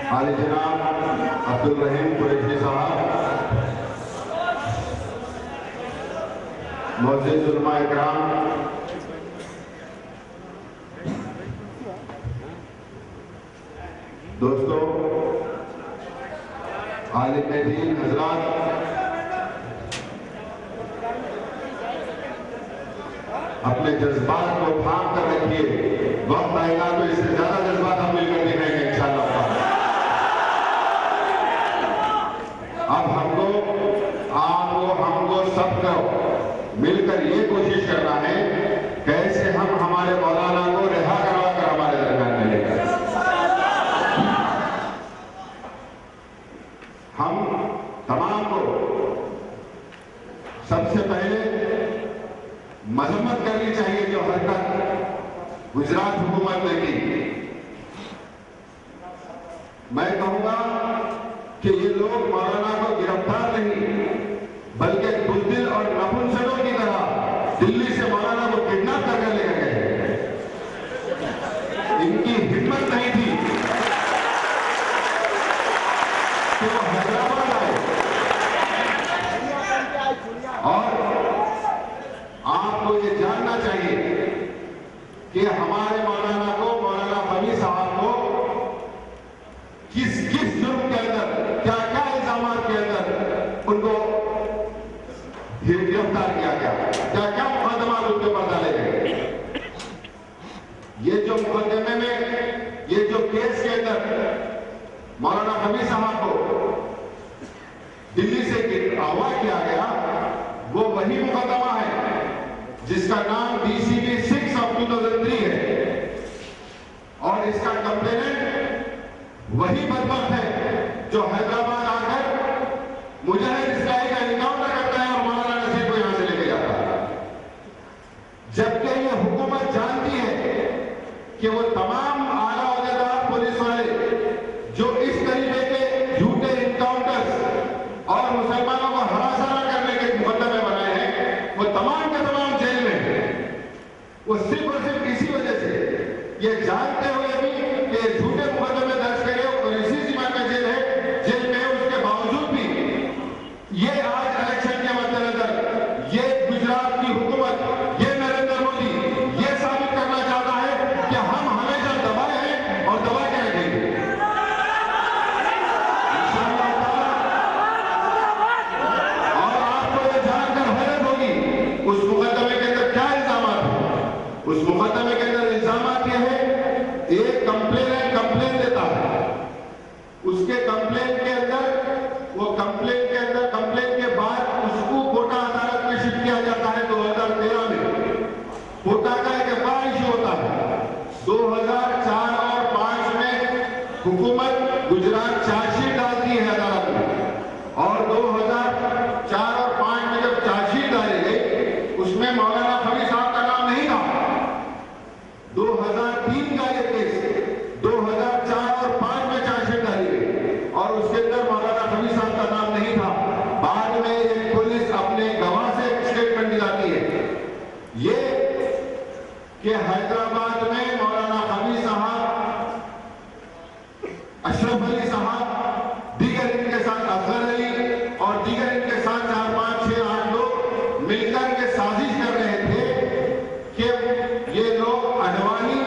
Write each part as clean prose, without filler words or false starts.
आले जनाब अब्दुल रहीम कुरैशी साहब, मोअज़्ज़िज़ उलमा इकराम, दोस्तों, आलिम दीन हज़रात, अपने जज्बात को थाम कर रखिए। वक्त आएगा तो इससे ज्यादा जज्बात हम मिलकर दिखाएंगे इंशाअल्लाह। अब हमको सबको मिलकर ये कोशिश करना है कैसे हम हमारे मौलाना को रिहा करवा कर हमारे दरमियान में लेकर। हम तमाम को सबसे पहले मजम्मत करनी चाहिए जो हरकत गुजरात हुकूमत ने की। मैं कहूंगा कि ये लोग मौलाना को गिरफ्तार नहीं बल्कि बुज़दिल और नपुंसकों की तरह दिल्ली से मौलाना को किडनैप करके लेकर गए। इनकी हिम्मत नहीं थी कि वो हैदराबाद आए। और आपको ये जानना चाहिए कि हमारे मौलाना को, मौलाना फमी साहब को किस किस जुर्म के अंदर, क्या क्या इल्जामात के अंदर उनको गिरफ्तार किया गया, क्या क्या मुकदमा उनके ऊपर डाले गए। ये जो मुकदमे में, ये जो केस के अंदर मौलाना फमी साहब को दिल्ली से अगवा किया गया, वो वही मुकदमा है जिसका नाम DCB 6 of 2003 है। और इसका कंप्लेनेंट वही बदबख्त है जो हैदराबाद आकर मुजाहिद इस्लाही का इनकाउंटर करता है और मौलाना नसीर को यहां से लेके जाता है। जबकि ये हुकूमत जानती है कि वो तमाम आला ओहदेदार पुलिस वाले जो इस तरीके के झूठे इनकाउंटर्स और मुसलमानों को हरासा करने के मुकदमे बनाए हैं, वो तमाम के तमाम जेल में हैं। वो सिर्फ और सिर्फ इसी वजह से, ये जानते हुए भी कि झूठे मुकदमे दर्ज करे और इसी सीमा में जेल में है, उसके बावजूद भी ये आज इलेक्शन के मद्देनजर ये गुजरात की हुकूमत, ये नरेंद्र मोदी ये साबित करना चाहता है कि हम हमेशा दबाए हैं और दबा के रखेंगे। और आपको ये जानकर हैरत होगी उस मुकदमे के अंदर क्या इल्जामात है। उस मुकदमे के अंदर इल्जामात ये है, एक कंप्लेन देता है, उसके कंप्लेन के बाद उसको कोटा अदालत में शिफ्ट किया जाता है। 2013 में कोटा का एक एफआईआर इशू होता है। 2004 और 5 में हुकूमत गुजरात चार्जशीट डालती है अदालत में, और 2004 और 5 में जब चार्जशीट डाली गई उसमें मौलाना फमी साहब का नाम नहीं था। 2003 का ये केस 2004 और 5 में चार्जशीट डाली गई और उसके अंदर मौलाना फमी साहब का नाम नहीं था। बाद में एक पुलिस अपने गवाह से एक स्टेटमेंट दिलाती है ये कि हैदराबाद में मौलाना फमी साहब, अशरफ अली साहब, दीगर इनके साथ अफजल अली और दीगर इनके साथ 4, 5, 6, 8 लोग मिलकर के साजिश कर रहे थे कि ये लोग अडवाणी,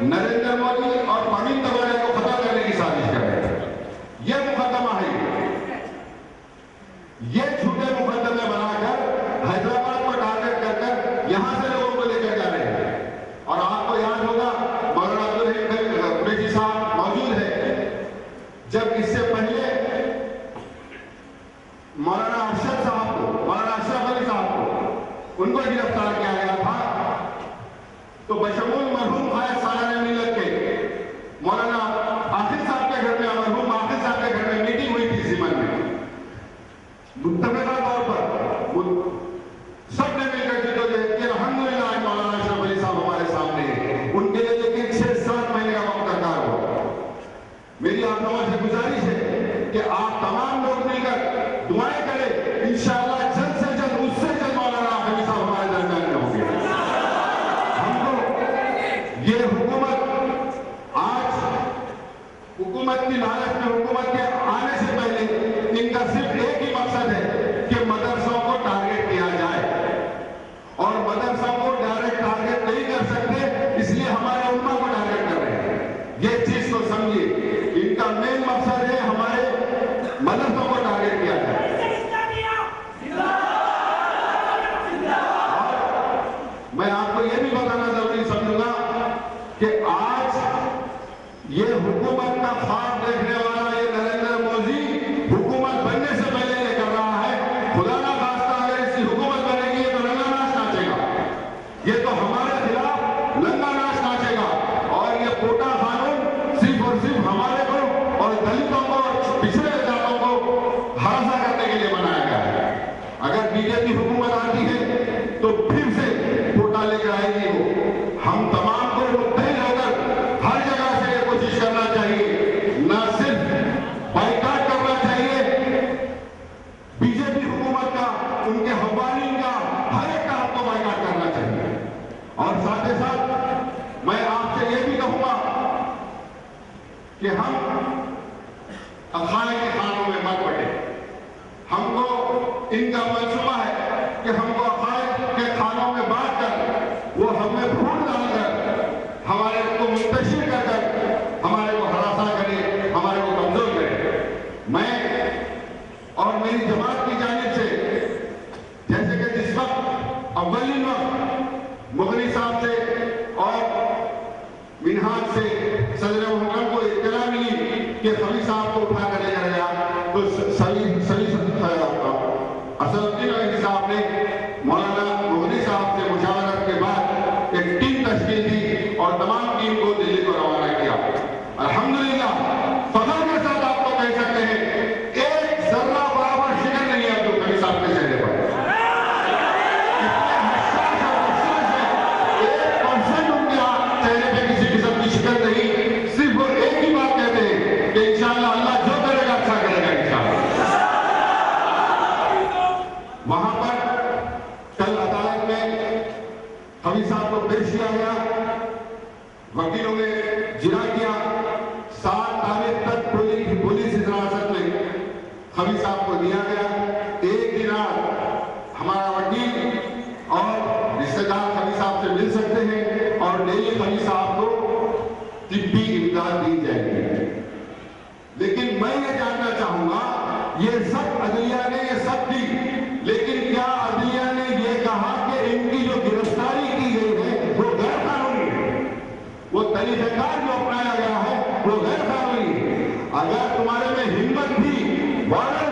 नरेंद्र मोदी और प्रवीण तगड़े को खत्म करने की साजिश कर रहे थे। यह मुकदमा है। ये झूठे मुकदमे बनाकर हैदराबाद को टारगेट कर यहां से लोगों को लेकर जा रहे हैं। और आपको याद होगा मौलाना अब्दुल रहीम कुरैशी साहब मौजूद है जब इससे पहले मौलाना अरशद साहब को, मौलाना अशरफ अली साहब को उनको गिरफ्तार किया गया था। तो बशमूल मरहूम खायद सालाना मिलत के मौलाना आखिर साहब के घर में, मरहूम आखिर साहब के घर में मीटिंग हुई थी सिमन में। मुत्तफिका तौर पर सबने मिलकर जिद्दोजहद की। अल्हम्दुलिल्लाह मौलाना अशरफ अली साहब हमारे सामने हैं। उनके लिए लेकिन 6-7 महीने का वक्त दरकार हो। मेरी आप लोगों से गुजारिश है कि आप तमाम लोग मिलकर दुआएं करें, इंशाअल्लाह जल्द से जल्द, उससे जल्द मौलाना फमी साहब हमारे दरमियान में होंगे। हमको ये हुकूमत आज हुकूमत की लालच में हुकूमत के आने से पहले इनका सिर्फ एक ही मकसद है कि मदरसों को टारगेट किया जाए, और मदरसों को डायरेक्ट टारगेट नहीं कर सकते, इसलिए हमारे उम्मा को टारगेट कर रहे हैं। ये चीज को समझिए, इनका मेन मकसद है हमारे मदरसों को टारगेट किया जाए। मैं आपको यह भी बताना जरूरी समझूंगा कि आज ये हुकूमत का ख्वाब देखने वाला ये नरेंद्र मोदी हुकूमत बनने से पहले ये कर रहा है। खुदा ना खास्ता अगर इसकी हुकूमत बनेगी तो रंगा नाच नाचेगा, ये तो हमारे खिलाफ लंगा नाच नाचेगा। और ये कोटा कानून सिर्फ और सिर्फ हमारे को और दलितों को और पिछड़े जातों को हरासा करने के लिए बनाया गया है। अगर बीजेपी हुकूमत आती है तो फिर से कोटा लेकर आएगी वो। हम तमाम को मुत्तहिद होकर हर जगह से ये कोशिश करना चाहिए, न सिर्फ बाइकाट करना चाहिए बीजेपी हुकूमत का, उनके हवालीन का, हर एक का आपको बाइकाट करना चाहिए। और साथ ही साथ मैं आपसे ये भी कहूंगा कि हम अखाड़े के खानों में मत पड़े। हमको इनका मंसूबा है कि हमको अखाड़े के खानों में बांट कर वो हमें फूल डालकर हमारे को मुंतशिर कर हमारे को हरासा करे, हमारे को कमजोर करे। मैं और मेरी जमात की जानिब से, जैसे कि जिस वक्त अव्वलीन वक्त मुगनी साहब से और मिनहाज से सदर मुहर्रम को इत्तला मिली कि खली साहब को उठा कर ले जाया गया, तो असदुद्दीन अवैधी साहब ने मौलाना मुगनी साहब से मुशावरत के बाद एक टीम तश्कील दी और तमाम टीम को दिल्ली को रवाना किया। अल्हम्दुलिल्लाह फख्र के साथ आपको कह सकते हैं एक जर्रा बराबर शिकन नहीं है अब्दुल खली साहब के चेहरे पर। एक परसेंट उनके चेहरे पे किसी किस्म की शिकन नहीं, सिर्फ वो एक ही बात कहते हैं कि इंशाअल्लाह अल्लाह जो करेगा अच्छा करेगा इंशाअल्लाह। वहां पर कल अदालत में खली साहब को पेश किया गया, वकीलों ने जिरा किया। 7 तारीख तक पुलिस हिरासत में खली साहब को दिया गया। एक दिन हमारा वकील और रिश्तेदार खली साहब से मिल सकते हैं और डेली खली साहब को तिब्बी इमदाद दी जाएगी। लेकिन मैं ये जानना चाहूंगा, ये सब अदलिया ने ये सब की, लेकिन क्या अदलिया ने ये कहा कि इनकी जो गिरफ्तारी की गई है वो गैर कानूनी है, वो तरीकाकार जो अपनाया गया है वो गैर कानूनी है? अगर तुम्हारे में हिम्मत थी वारंट